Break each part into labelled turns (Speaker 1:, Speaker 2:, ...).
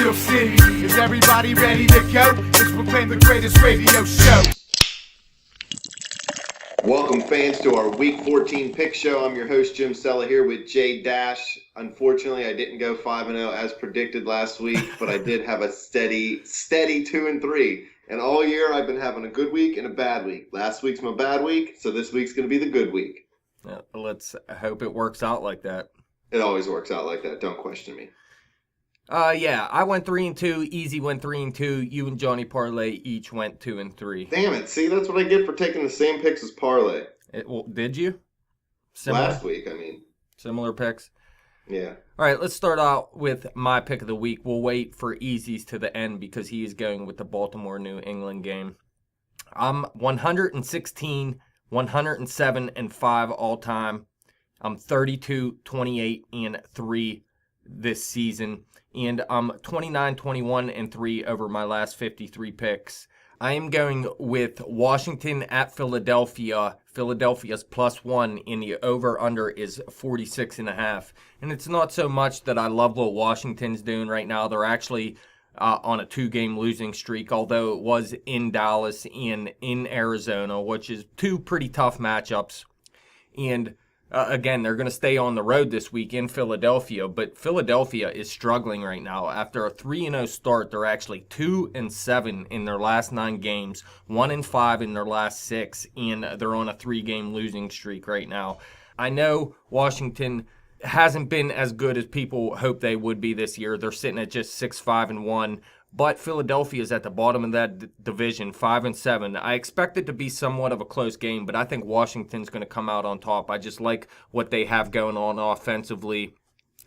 Speaker 1: Steel City. Is everybody ready to go? Let's proclaim the greatest radio show.
Speaker 2: Welcome, fans, to our Week 14 Pick Show. I'm your host, Jim Sella, here with Jay Dash. Unfortunately, I didn't go 5-0 as predicted last week, but I did have a steady 2-3. And all year, I've been having a good week and a bad week. Last week's my bad week, so this week's going to be the good week.
Speaker 3: Let's hope it works out like that.
Speaker 2: It always works out like that. Don't question me.
Speaker 3: Yeah, I went 3-2. Easy went 3-2. You and Johnny Parlay each went 2-3.
Speaker 2: Damn it! See, that's what I get for taking the same picks as Parlay.
Speaker 3: Did you?
Speaker 2: Last week, I mean.
Speaker 3: Similar picks.
Speaker 2: Yeah.
Speaker 3: All right, let's start out with my pick of the week. We'll wait for Easy's to the end because he is going with the Baltimore-New England game. I'm 116, 107, and 5 all time. I'm 32, 28, and 3 this season. And I'm 29, 21, and 3 over my last 53 picks. I am going with Washington at Philadelphia. Philadelphia's +1 and the over-under is 46.5. And it's not so much that I love what Washington's doing right now. They're actually on a 2-game losing streak, although it was in Dallas and in Arizona, which is 2 pretty tough matchups. And again, they're going to stay on the road this week in Philadelphia, but Philadelphia is struggling right now. After a 3-0 start, they're actually 2-7 in their last 9 games, 1-5 in their last 6, and they're on a 3-game losing streak right now. I know Washington hasn't been as good as people hope they would be this year. They're sitting at just 6-5-1. But Philadelphia is at the bottom of that division, 5-7. I expect it to be somewhat of a close game, but I think Washington's going to come out on top. I just like what they have going on offensively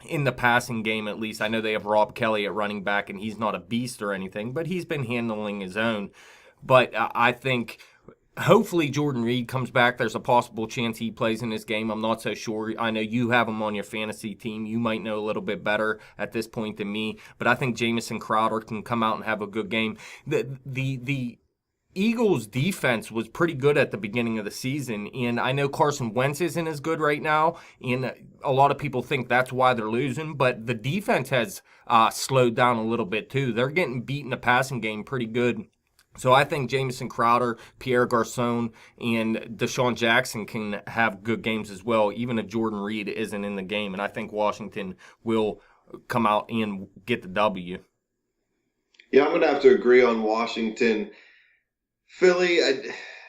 Speaker 3: in the passing game, at least. I know they have Rob Kelly at running back, and he's not a beast or anything, but he's been handling his own. But I think hopefully Jordan Reed comes back. There's a possible chance he plays in this game. I'm not so sure. I know you have him on your fantasy team. You might know a little bit better at this point than me. But I think Jamison Crowder can come out and have a good game. The Eagles' defense was pretty good at the beginning of the season. And I know Carson Wentz isn't as good right now. And a lot of people think that's why they're losing. But the defense has slowed down a little bit too. They're getting beat in the passing game pretty good. So I think Jamison Crowder, Pierre Garçon, and Deshaun Jackson can have good games as well, even if Jordan Reed isn't in the game. And I think Washington will come out and get the W.
Speaker 2: Yeah, I'm going to have to agree on Washington. Philly,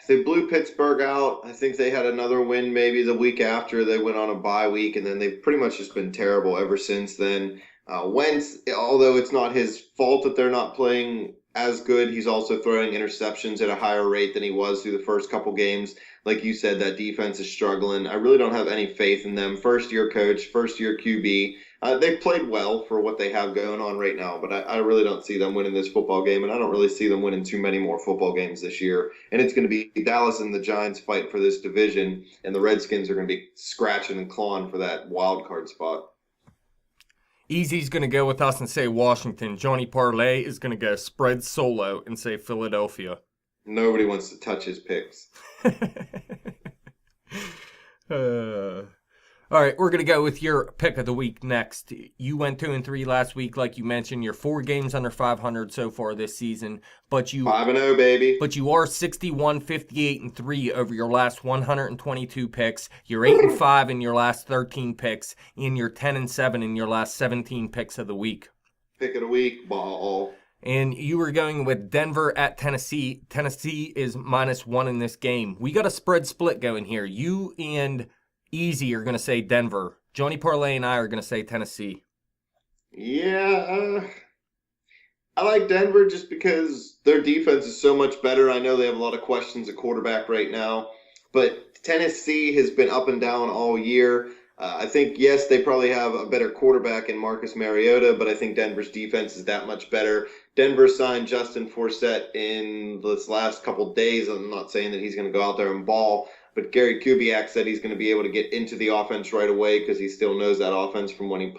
Speaker 2: they blew Pittsburgh out. I think they had another win maybe the week after. They went on a bye week, and then they've pretty much just been terrible ever since then. Wentz, although it's not his fault that they're not playing as good, he's also throwing interceptions at a higher rate than he was through the first couple games. Like you said, that defense is struggling. I really don't have any faith in them. First-year coach, first-year QB. They've played well for what they have going on right now, but I really don't see them winning this football game, and I don't really see them winning too many more football games this year. And it's going to be Dallas and the Giants fighting for this division, and the Redskins are going to be scratching and clawing for that wild card spot.
Speaker 3: Easy's going to go with us and say Washington. Johnny Parlay is going to go spread solo and say Philadelphia.
Speaker 2: Nobody wants to touch his picks.
Speaker 3: All right, we're going to go with your pick of the week next. You went 2-3 last week, like you mentioned. You're 4 games under 500 so far this season, but you
Speaker 2: 5-0, baby.
Speaker 3: But you are 61, 58, and 3 over your last 122 picks. You're 8-5 in your last 13 picks, and you're 10-7 in your last 17 picks of the week.
Speaker 2: Pick of the week, ball.
Speaker 3: And you were going with Denver at Tennessee. Tennessee is -1 in this game. We got a spread split going here. You and Easy are going to say Denver. Johnny Parlay and I are going to say Tennessee.
Speaker 2: Yeah, I like Denver just because their defense is so much better. I know they have a lot of questions at quarterback right now, but Tennessee has been up and down all year. I think, yes, they probably have a better quarterback in Marcus Mariota, but I think Denver's defense is that much better. Denver signed Justin Forsett in this last couple days. I'm not saying that he's going to go out there and ball, but Gary Kubiak said he's going to be able to get into the offense right away because he still knows that offense from when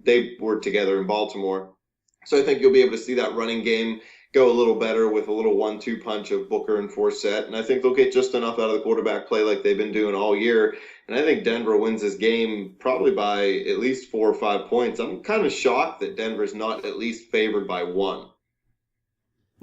Speaker 2: they were together in Baltimore. So I think you'll be able to see that running game go a little better with a little 1-2 punch of Booker and Forsett. And I think they'll get just enough out of the quarterback play like they've been doing all year. And I think Denver wins this game probably by at least 4 or 5 points. I'm kind of shocked that Denver's not at least favored by 1.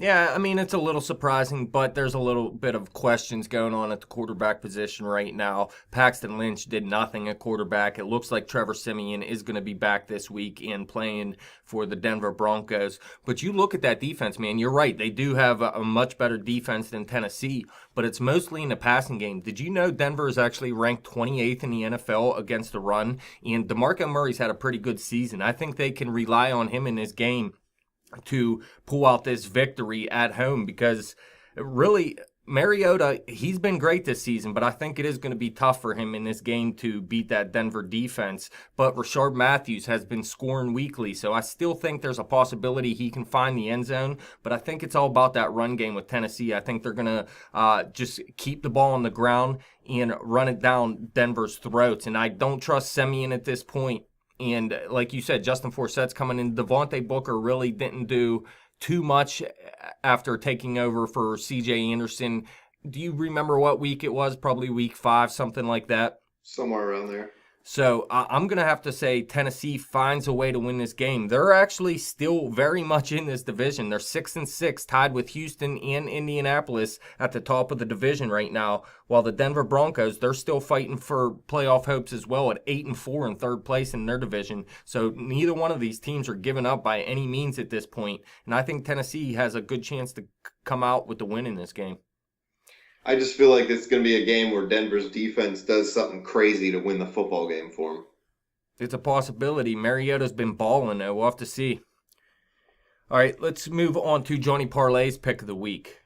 Speaker 3: Yeah, I mean, it's a little surprising, but there's a little bit of questions going on at the quarterback position right now. Paxton Lynch did nothing at quarterback. It looks like Trevor Siemian is going to be back this week and playing for the Denver Broncos. But you look at that defense, man, you're right. They do have a much better defense than Tennessee, but it's mostly in the passing game. Did you know Denver is actually ranked 28th in the NFL against the run? And DeMarco Murray's had a pretty good season. I think they can rely on him in this game to pull out this victory at home, because really Mariota, he's been great this season, but I think it is going to be tough for him in this game to beat that Denver defense. But Rashard Matthews has been scoring weekly, so I still think there's a possibility he can find the end zone, but I think it's all about that run game with Tennessee. I think they're going to just keep the ball on the ground and run it down Denver's throats, and I don't trust Siemian at this point. And like you said, Justin Forsett's coming in. Devontae Booker really didn't do too much after taking over for C.J. Anderson. Do you remember what week it was? Probably week 5, something like that.
Speaker 2: Somewhere around there.
Speaker 3: So I'm going to have to say Tennessee finds a way to win this game. They're actually still very much in this division. They're 6-6, tied with Houston and Indianapolis at the top of the division right now, while the Denver Broncos, they're still fighting for playoff hopes as well at 8-4 in third place in their division. So neither one of these teams are giving up by any means at this point, and I think Tennessee has a good chance to come out with the win in this game.
Speaker 2: I just feel like it's going to be a game where Denver's defense does something crazy to win the football game for them.
Speaker 3: It's a possibility. Mariota's been balling, though. We'll have to see. All right, let's move on to Johnny Parlay's pick of the week.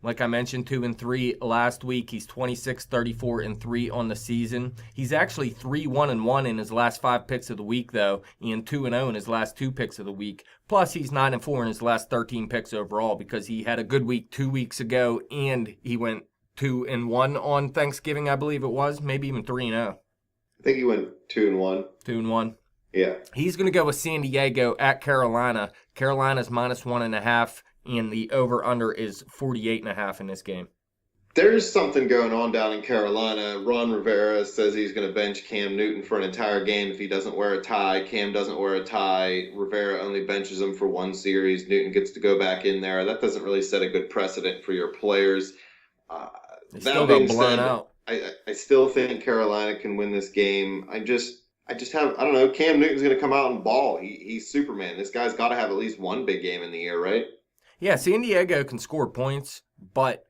Speaker 3: Like I mentioned, 2-3 last week. He's 26, 34-3 on the season. He's actually 3-1-1 in his last 5 picks of the week, though, and 2-0 in his last 2 picks of the week. Plus, he's 9-4 in his last 13 picks overall, because he had a good week 2 weeks ago, and he went 2-1 on Thanksgiving, I believe it was. Maybe even 3-0.
Speaker 2: I think he went 2-1.
Speaker 3: 2-1.
Speaker 2: Yeah.
Speaker 3: He's going to go with San Diego at Carolina. Carolina's -1.5, and the over-under is 48.5 in this game.
Speaker 2: There's something going on down in Carolina. Ron Rivera says he's going to bench Cam Newton for an entire game if he doesn't wear a tie. Cam doesn't wear a tie. Rivera only benches him for 1 series. Newton gets to go back in there. That doesn't really set a good precedent for your players.
Speaker 3: They still got blown out.
Speaker 2: I still think Carolina can win this game. I just have, I don't know, Cam Newton's going to come out and ball. He's Superman. This guy's got to have at least 1 big game in the year, right?
Speaker 3: Yeah, San Diego can score points, but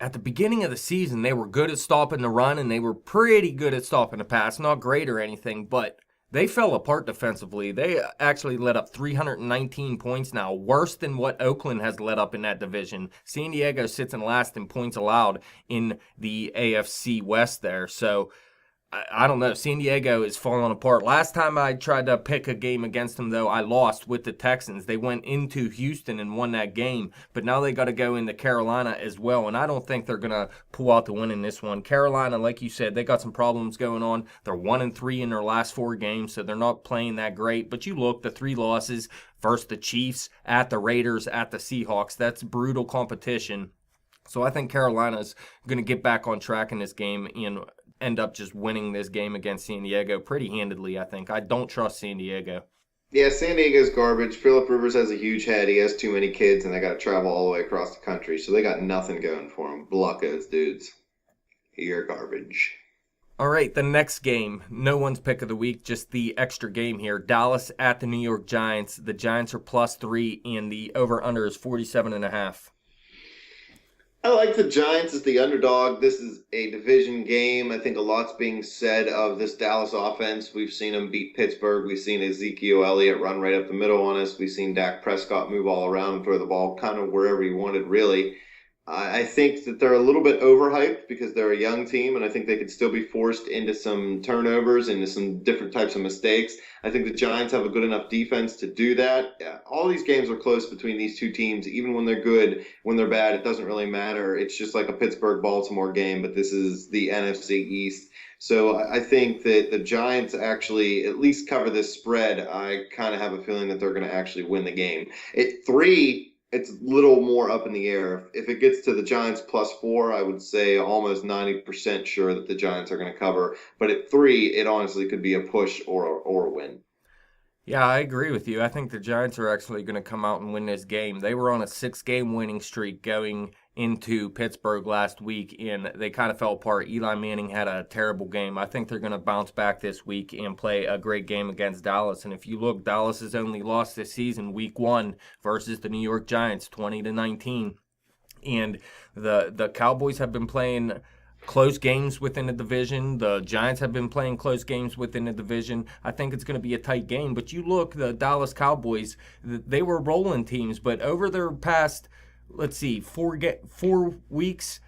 Speaker 3: at the beginning of the season, they were good at stopping the run, and they were pretty good at stopping the pass. Not great or anything, but they fell apart defensively. They actually let up 319 points now, worse than what Oakland has let up in that division. San Diego sits in last in points allowed in the AFC West there. So I don't know. San Diego is falling apart. Last time I tried to pick a game against them, though, I lost with the Texans. They went into Houston and won that game, but now they got to go into Carolina as well, and I don't think they're going to pull out the win in this one. Carolina, like you said, they got some problems going on. They're 1-3 in their last 4 games, so they're not playing that great, but you look, the 3 losses versus the Chiefs, at the Raiders, at the Seahawks, that's brutal competition. So I think Carolina's going to get back on track in this game and end up just winning this game against San Diego pretty handedly, I think. I don't trust San Diego.
Speaker 2: Yeah, San Diego's garbage. Phillip Rivers has a huge head. He has too many kids, and they got to travel all the way across the country. So they got nothing going for them. Bluckos, dudes. You're garbage.
Speaker 3: All right, the next game. No one's pick of the week, just the extra game here. Dallas at the New York Giants. The Giants are +3, and the over-under is 47.5.
Speaker 2: I like the Giants as the underdog. This is a division game. I think a lot's being said of this Dallas offense. We've seen them beat Pittsburgh. We've seen Ezekiel Elliott run right up the middle on us. We've seen Dak Prescott move all around and throw the ball kind of wherever he wanted, really. I think that they're a little bit overhyped because they're a young team, and I think they could still be forced into some turnovers, into some different types of mistakes. I think the Giants have a good enough defense to do that. Yeah, all these games are close between these two teams. Even when they're good, when they're bad, it doesn't really matter. It's just like a Pittsburgh-Baltimore game, but this is the NFC East. So I think that the Giants actually at least cover this spread. I kind of have a feeling that they're going to actually win the game. At 3, it's a little more up in the air. If it gets to the Giants +4, I would say almost 90% sure that the Giants are going to cover. But at 3, it honestly could be a push or a win.
Speaker 3: Yeah, I agree with you. I think the Giants are actually going to come out and win this game. They were on a 6-game winning streak going into Pittsburgh last week, and they kind of fell apart. Eli Manning had a terrible game. I think they're going to bounce back this week and play a great game against Dallas. And if you look, Dallas has only lost this season week 1 versus the New York Giants, 20-19. And the Cowboys have been playing close games within the division. The Giants have been playing close games within the division. I think it's going to be a tight game. But you look, the Dallas Cowboys, they were rolling teams, but over their past, let's see, 4 weeks,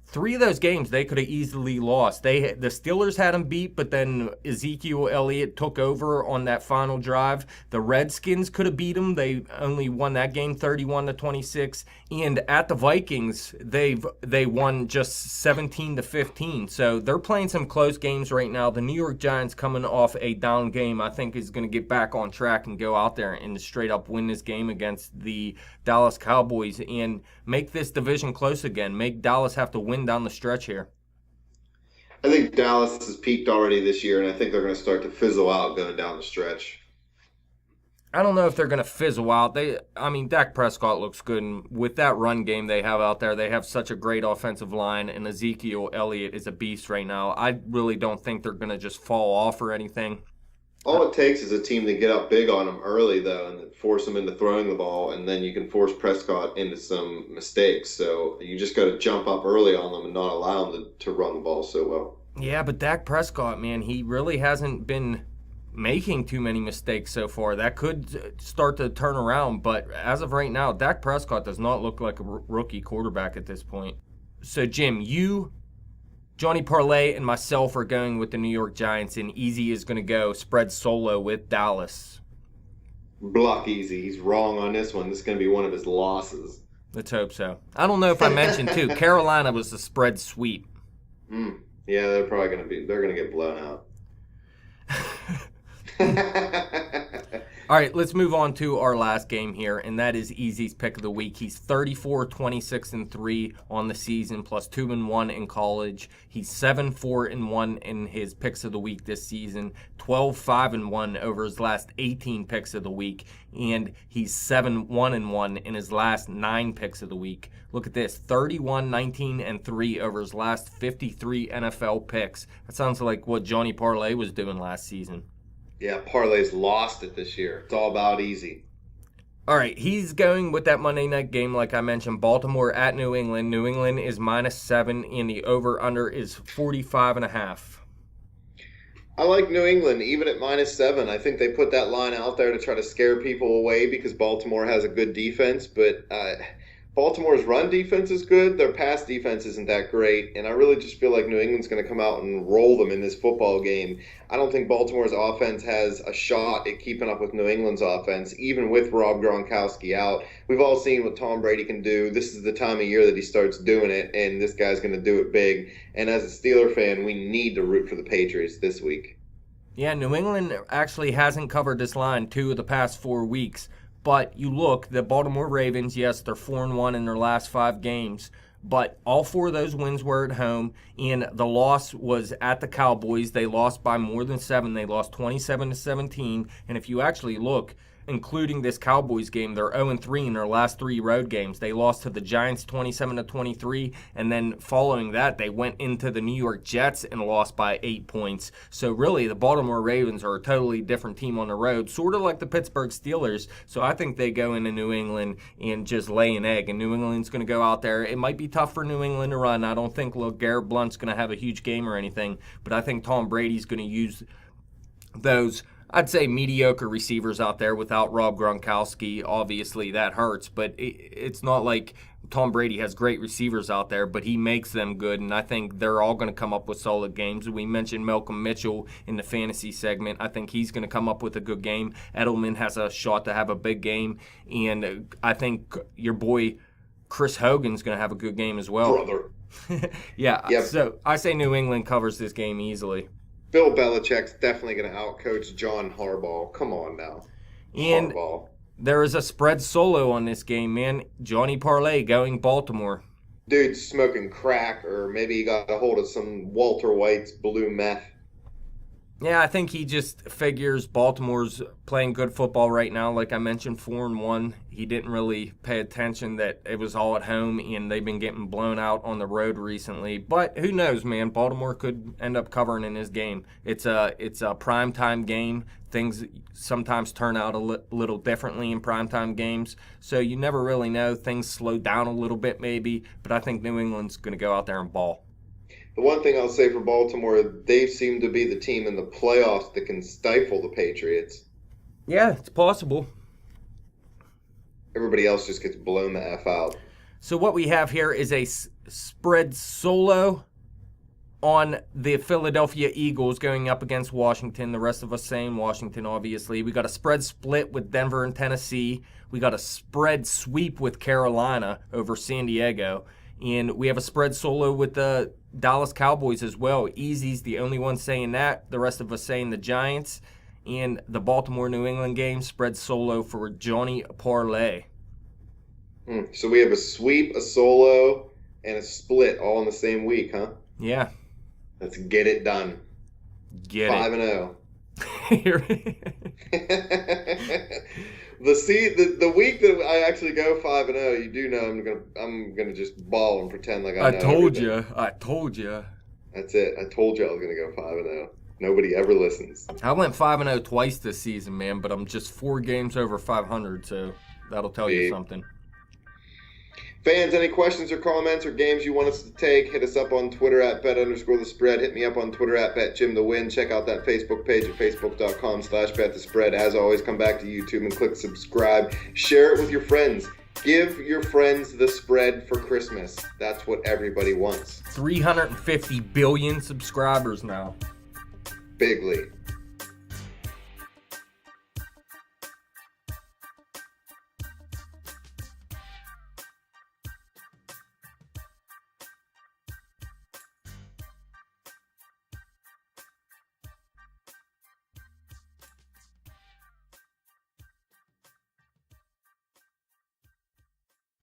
Speaker 3: 3 of those games they could have easily lost. The Steelers had them beat, but then Ezekiel Elliott took over on that final drive. The Redskins could have beat them. They only won that game 31-26. And at the Vikings, they won just 17-15. So they're playing some close games right now. The New York Giants, coming off a down game, I think is going to get back on track and go out there and straight up win this game against the Dallas Cowboys and make this division close again. Make Dallas have to win down the stretch here.
Speaker 2: I think Dallas has peaked already this year, and I think they're going to start to fizzle out going down the stretch.
Speaker 3: I don't know if they're going to fizzle out. Dak Prescott looks good, and with that run game they have out there, they have such a great offensive line, and Ezekiel Elliott is a beast right now. I really don't think they're going to just fall off or anything.
Speaker 2: All it takes is a team to get up big on them early, though, and force them into throwing the ball, and then you can force Prescott into some mistakes. So you just got to jump up early on them and not allow them to run the ball so well.
Speaker 3: Yeah, but Dak Prescott, man, he really hasn't been making too many mistakes so far. That could start to turn around, but as of right now, Dak Prescott does not look like a rookie quarterback at this point. So, Jim, you, Johnny Parlay, and myself are going with the New York Giants, and Easy is going to go spread solo with Dallas.
Speaker 2: Block Easy. He's wrong on this one. This is going to be one of his losses.
Speaker 3: Let's hope so. I don't know if I mentioned, too, Carolina was a spread sweep.
Speaker 2: Yeah, they're going to get blown out.
Speaker 3: All right, let's move on to our last game here, and that is Easy's pick of the week. He's 34-26-3 on the season, plus 2-1 in college. He's 7-4-1 in his picks of the week this season, 12-5-1 over his last 18 picks of the week, and he's 7-1-1 in his last 9 picks of the week. Look at this, 31-19-3 over his last 53 NFL picks. That sounds like what Johnny Parlay was doing last season.
Speaker 2: Yeah, Parlay's lost it this year. It's all about Easy.
Speaker 3: All right, he's going with that Monday night game, like I mentioned, Baltimore at New England. New England is -7, and the over-under is 45.5.
Speaker 2: I like New England, even at -7. I think they put that line out there to try to scare people away because Baltimore has a good defense, but Baltimore's run defense is good. Their pass defense isn't that great, and I really just feel like New England's going to come out and roll them in this football game. I don't think Baltimore's offense has a shot at keeping up with New England's offense, even with Rob Gronkowski out. We've all seen what Tom Brady can do. This is the time of year that he starts doing it, and this guy's going to do it big. And as a Steeler fan, we need to root for the Patriots this week.
Speaker 3: Yeah, New England actually hasn't covered this line 2 of the past 4 weeks. But you look, the Baltimore Ravens, yes, they're 4-1 in their last 5 games, but all 4 of those wins were at home, and the loss was at the Cowboys. They lost by more than 7. They lost 27-17, and if you actually look, including this Cowboys game, they're 0-3 in their last 3 road games. They lost to the Giants 27-23, and then following that, they went into the New York Jets and lost by 8 points. So really, the Baltimore Ravens are a totally different team on the road, sort of like the Pittsburgh Steelers. So I think they go into New England and just lay an egg, and New England's going to go out there. It might be tough for New England to run. I don't think Garrett Blount's going to have a huge game or anything, but I think Tom Brady's going to use those, I'd say, mediocre receivers out there without Rob Gronkowski. Obviously, that hurts, but it's not like Tom Brady has great receivers out there, but he makes them good, and I think they're all going to come up with solid games. We mentioned Malcolm Mitchell in the fantasy segment. I think he's going to come up with a good game. Edelman has a shot to have a big game, and I think your boy Chris Hogan's going to have a good game as well.
Speaker 2: Brother.
Speaker 3: Yeah,
Speaker 2: Yep.
Speaker 3: So I say New England covers this game easily.
Speaker 2: Bill Belichick's definitely going to outcoach John Harbaugh. Come on now.
Speaker 3: And
Speaker 2: Harbaugh.
Speaker 3: There is a spread solo on this game, man. Johnny Parlay going Baltimore.
Speaker 2: Dude's smoking crack, or maybe he got a hold of some Walter White's blue meth.
Speaker 3: Yeah, I think he just figures Baltimore's playing good football right now. Like I mentioned, 4-1. He didn't really pay attention that it was all at home, and they've been getting blown out on the road recently. But who knows, man? Baltimore could end up covering in this game. It's a primetime game. Things sometimes turn out a little differently in primetime games, so you never really know. Things slow down a little bit maybe, but I think New England's going to go out there and ball.
Speaker 2: The one thing I'll say for Baltimore, they seem to be the team in the playoffs that can stifle the Patriots.
Speaker 3: Yeah, it's possible.
Speaker 2: Everybody else just gets blown the F out.
Speaker 3: So what we have here is a spread solo on the Philadelphia Eagles going up against Washington. The rest of us saying Washington, obviously. We got a spread split with Denver and Tennessee. We got a spread sweep with Carolina over San Diego. And we have a spread solo with the Dallas Cowboys as well. Easy's the only one saying that. The rest of us saying the Giants. And the Baltimore-New England game, spread solo for Johnny Parlay.
Speaker 2: So we have a sweep, a solo, and a split all in the same week, huh?
Speaker 3: Yeah.
Speaker 2: Let's get it done.
Speaker 3: Get
Speaker 2: 5-0.
Speaker 3: it.
Speaker 2: The week that I actually go 5-0, you do know I'm gonna just ball and pretend like I know everything.
Speaker 3: I told you.
Speaker 2: That's it. I told you I was gonna go 5-0. Nobody ever listens.
Speaker 3: I went 5-0 twice this season, man, but I'm just 4 games over 500, so that'll tell you something.
Speaker 2: Fans, any questions or comments or games you want us to take, hit us up on Twitter at bet_thespread. Hit me up on Twitter at betjimthewin. Check out that Facebook page at facebook.com/betthespread. As always, come back to YouTube and click subscribe. Share it with your friends. Give your friends the spread for Christmas. That's what everybody wants.
Speaker 3: 350 billion subscribers now.
Speaker 2: Big league.